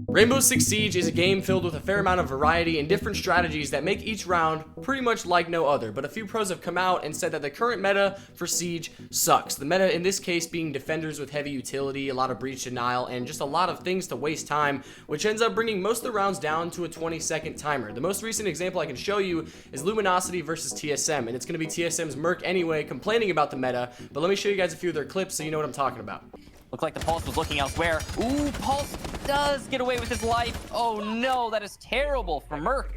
Rainbow Six Siege is a game filled with a fair amount of variety and different strategies that make each round pretty much like no other, but a few pros have come out and said that the current meta for Siege sucks. The meta in this case being defenders with heavy utility, a lot of breach denial, and just a lot of things to waste time, which ends up bringing most of the rounds down to a 20-second timer. The most recent example I can show you is Luminosity versus TSM, and it's going to be TSM's Merc anyway complaining about the meta, but let me show you guys a few of their clips so you know what I'm talking about. Looked like the Pulse was looking elsewhere. Ooh, Pulse does get away with his life. Oh no, that is terrible for Merc,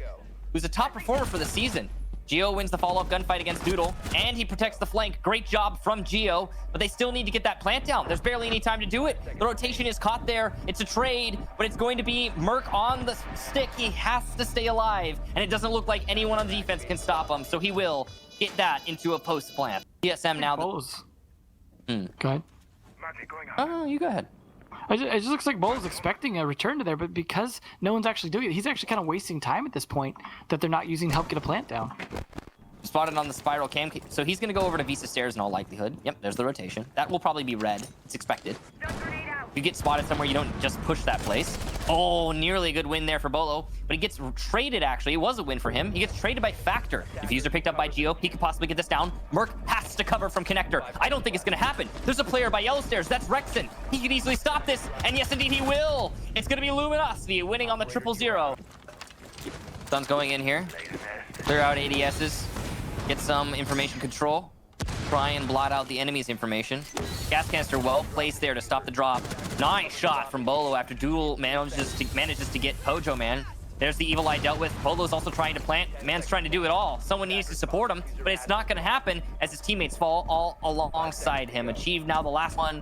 who's a top performer for the season. Geo wins the follow-up gunfight against Doodle, and he protects the flank. Great job from Geo, but they still need to get that plant down. There's barely any time to do it. The rotation is caught there. It's a trade, but it's going to be Merc on the stick. He has to stay alive, and it doesn't look like anyone on the defense can stop him, so he will get that into a post plant. TSM now. Go ahead. Oh, you go ahead. It just looks like Bolo's expecting a return to there, but because no one's actually doing it, he's actually kind of wasting time at this point that they're not using to help get a plant down. Spotted on the spiral cam, so he's going to go over to Visa Stairs in all likelihood. Yep, there's the rotation. That will probably be red. It's expected. If you get spotted somewhere, you don't just push that place. Oh, nearly a good win there for Bolo, but he gets traded, actually. It was a win for him. He gets traded by Factor. Diffuser picked up by Geo. He could possibly get this down. Merc has to cover from Connector. I don't think it's going to happen. There's a player by Yellow Stairs. That's Rexon. He could easily stop this, and yes, indeed, he will. It's going to be Luminosity winning on the 0-0. Sun's going in here. Clear out ADSs. Get some information control. Try and blot out the enemy's information. Gas canister well placed there to stop the drop. Nice shot from Bolo after Doodle manages to get Pojo, man. There's the evil eye dealt with. Bolo's also trying to plant. Man's trying to do it all. Someone needs to support him, but it's not going to happen as his teammates fall all alongside him. Achieved now the last one.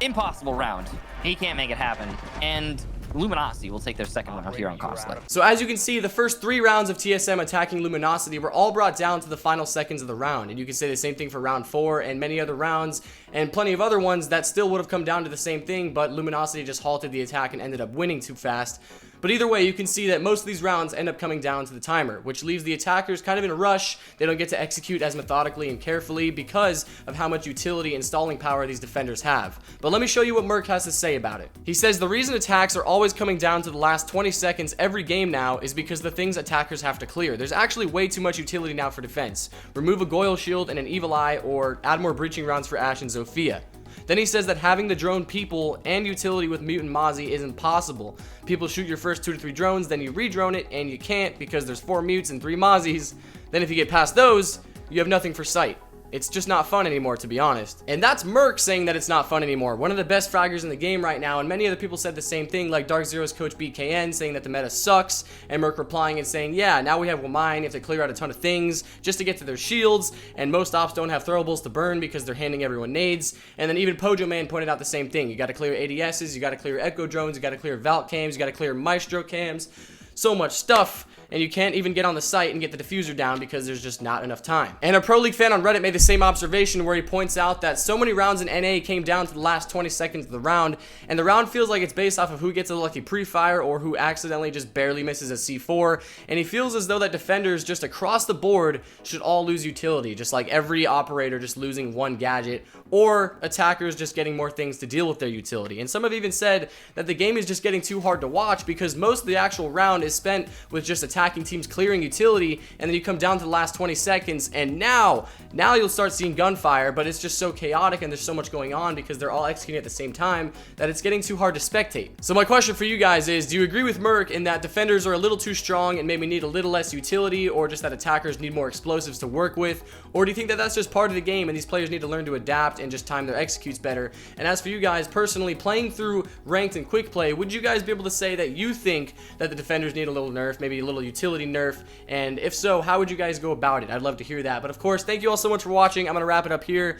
Impossible round. He can't make it happen. And Luminosity will take their second round here on Costly. So as you can see, the first 3 rounds of TSM attacking Luminosity were all brought down to the final seconds of the round, and you can say the same thing for round 4 and many other rounds and plenty of other ones that still would have come down to the same thing, but Luminosity just halted the attack and ended up winning too fast. But either way, you can see that most of these rounds end up coming down to the timer, which leaves the attackers kind of in a rush. They don't get to execute as methodically and carefully because of how much utility and stalling power these defenders have. But let me show you what Merc has to say about it. He says the reason attacks are always coming down to the last 20 seconds every game now is because the things attackers have to clear. There's actually way too much utility now for defense. Remove a Goyle shield and an Evil Eye, or add more breaching rounds for Ashe and Zofia. Then he says that having the drone people and utility with Mutant Mozzie isn't possible. People shoot your first 2 to 3 drones, then you re-drone it, and you can't because there's 4 mutes and 3 Mozzies. Then if you get past those, you have nothing for sight. It's just not fun anymore, to be honest. And that's Merc saying that it's not fun anymore. One of the best fraggers in the game right now, and many other people said the same thing, like Dark Zero's coach BKN saying that the meta sucks, and Merc replying and saying, yeah, now we have Wamine, you have to clear out a ton of things just to get to their shields, and most ops don't have throwables to burn because they're handing everyone nades. And then even Pojo Man pointed out the same thing. You gotta clear ADSs, you gotta clear Echo drones, you gotta clear Valk cams, you gotta clear Maestro cams. So much stuff, and you can't even get on the site and get the diffuser down because there's just not enough time. And a Pro League fan on Reddit made the same observation where he points out that so many rounds in NA came down to the last 20 seconds of the round, and the round feels like it's based off of who gets a lucky pre-fire or who accidentally just barely misses a C4, and he feels as though that defenders just across the board should all lose utility, just like every operator just losing one gadget, or attackers just getting more things to deal with their utility. And some have even said that the game is just getting too hard to watch because most of the actual round is spent with just attacking teams clearing utility, and then you come down to the last 20 seconds, and now you'll start seeing gunfire, but it's just so chaotic and there's so much going on because they're all executing at the same time that it's getting too hard to spectate. So my question for you guys is, do you agree with Merc in that defenders are a little too strong and maybe need a little less utility, or just that attackers need more explosives to work with? Or do you think that that's just part of the game and these players need to learn to adapt and just time their executes better? And as for you guys personally, playing through ranked and quick play, would you guys be able to say that you think that the defenders need a little nerf, maybe a little utility nerf? And if so, how would you guys go about it? I'd love to hear that. But of course, thank you all so much for watching. I'm gonna wrap it up here.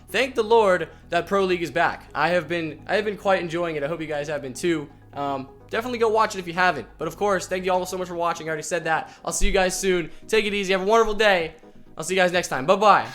Thank the Lord that Pro League is back. I have been quite enjoying it. I hope you guys have been too. Definitely go watch it if you haven't. But of course, thank you all so much for watching. I already said that. I'll see you guys soon. Take it easy. Have a wonderful day. I'll see you guys next time. Bye-bye.